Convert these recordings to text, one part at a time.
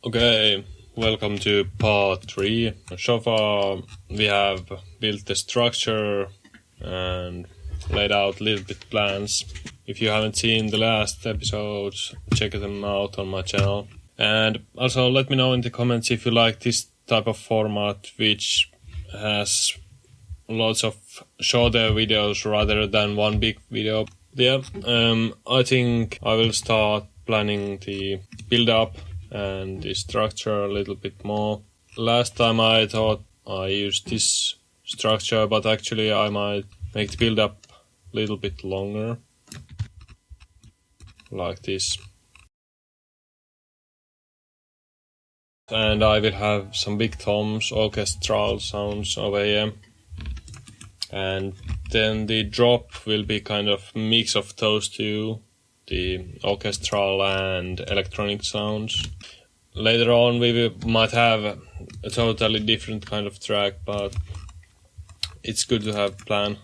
Okay, welcome to part 3. So far we have built the structure and laid out little bit plans. If you haven't seen the last episodes, check them out on my channel. And also let me know in the comments if you like this type of format, which has lots of shorter videos rather than one big video. Yeah, I think I will start planning the build up and the structure a little bit more. Last time I thought I used this structure, but actually I might make the build up a little bit longer, like this. And I will have some big toms, orchestral sounds over here. And then the drop will be kind of a mix of those two, the orchestral and electronic sounds. Later on we might have a totally different kind of track, but it's good to have a plan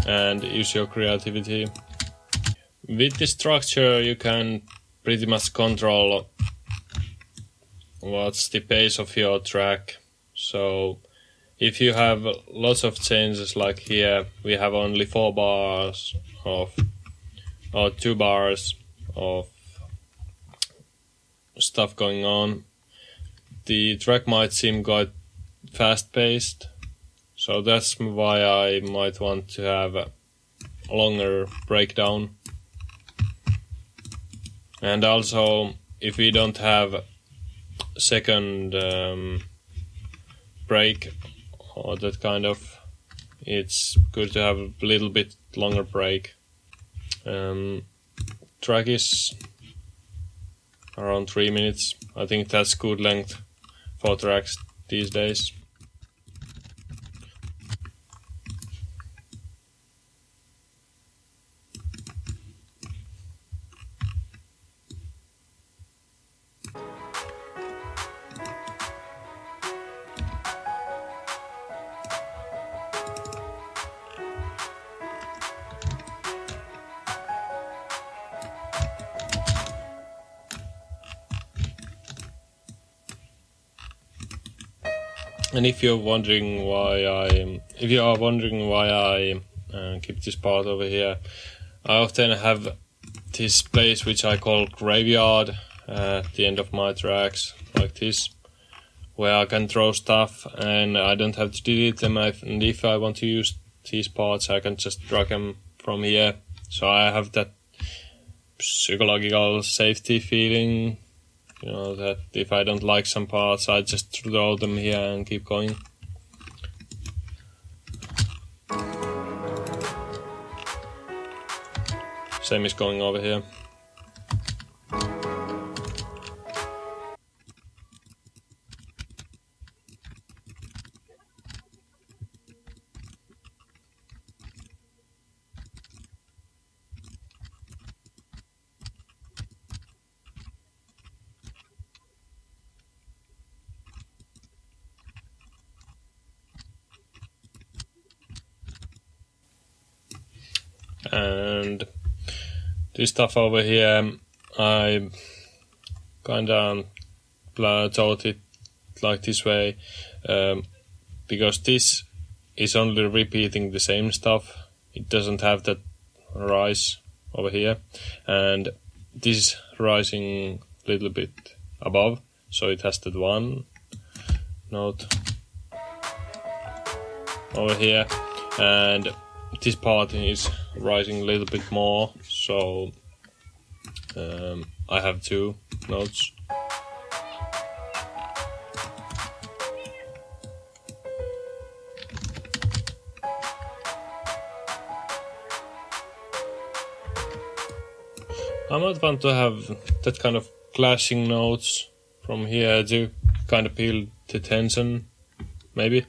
and use your creativity. With the structure you can pretty much control what's the pace of your track. So if you have lots of changes, like here we have only 4 bars of, or 2 bars of stuff going on, the track might seem quite fast paced. So that's why I might want to have a longer breakdown. And also, if we don't have a second break or that kind of, it's good to have a little bit longer break. Track is around 3 minutes. I think that's good length for tracks these days. And if you are wondering why I keep this part over here, I often have this place which I call graveyard at the end of my tracks, like this, where I can throw stuff and I don't have to delete them. And if I want to use these parts, I can just drag them from here. So I have that psychological safety feeling. You know, that if I don't like some parts, I just throw them here and keep going. Same is going over here. And this stuff over here, I kinda thought it like this way, because this is only repeating the same stuff. It doesn't have that rise over here, and this is rising a little bit above, so it has that one note over here, and this part is rising a little bit more, so I have 2 notes. I might want to have that kind of clashing notes from here to kind of build the tension, maybe.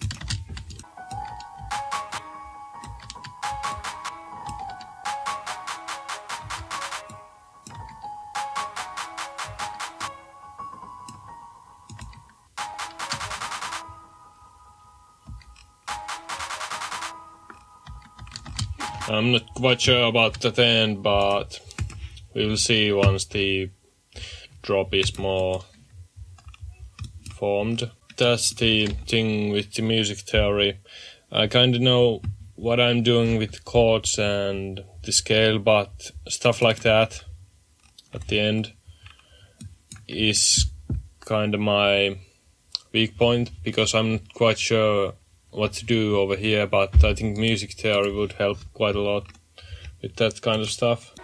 I'm not quite sure about that end, but we will see once the drop is more formed. That's the thing with the music theory. I kind of know what I'm doing with chords and the scale, but stuff like that at the end is kind of my weak point, because I'm not quite sure what to do over here, but I think music theory would help quite a lot with that kind of stuff.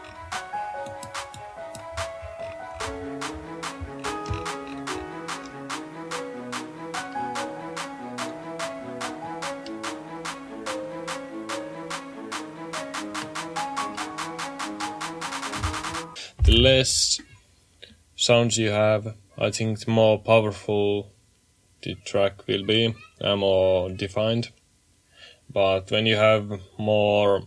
The less sounds you have, I think the more powerful the track will be and more defined. But when you have more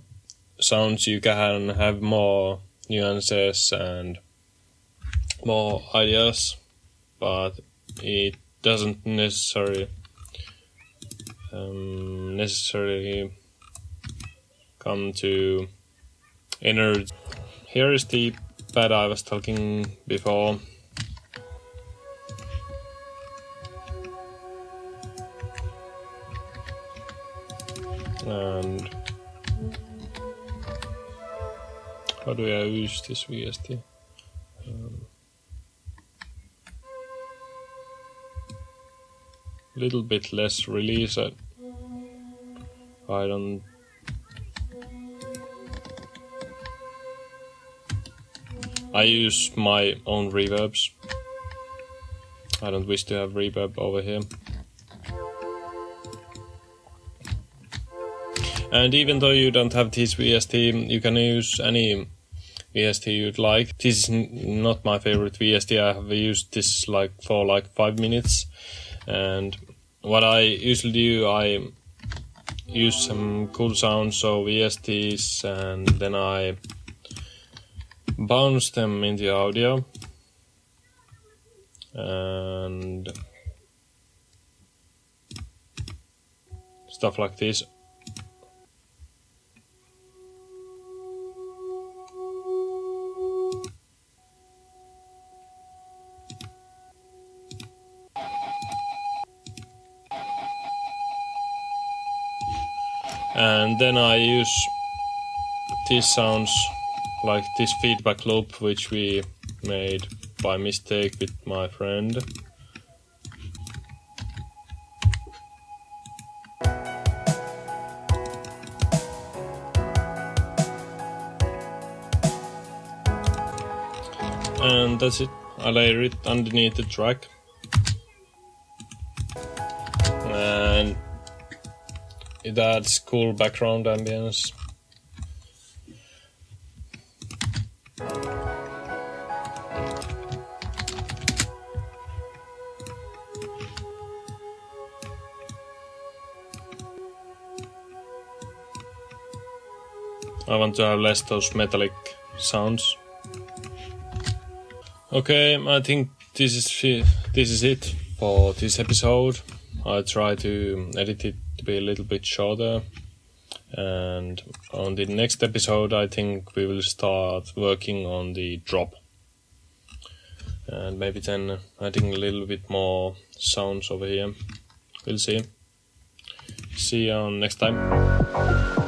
sounds, you can have more nuances and more ideas, but it doesn't necessarily come to energy. Here is the pad I was talking before. And how do I use this VST? Little bit less release. I use my own reverbs. I don't wish to have reverb over here. And even though you don't have this VST, you can use any VST you'd like. This is not my favorite VST. I have used this for 5 minutes. And what I usually do, I use some cool sounds, so VSTs, and then I bounce them in the audio. And stuff like this. And then I use these sounds, like this feedback loop, which we made by mistake with my friend. And that's it. I layer it underneath the track. And it adds cool background ambience. I want to have less those metallic sounds. Okay, I think this is it for this episode. I try to edit it to be a little bit shorter, and on the next episode I think we will start working on the drop, and maybe then adding a little bit more sounds over here. We'll see. See you next time.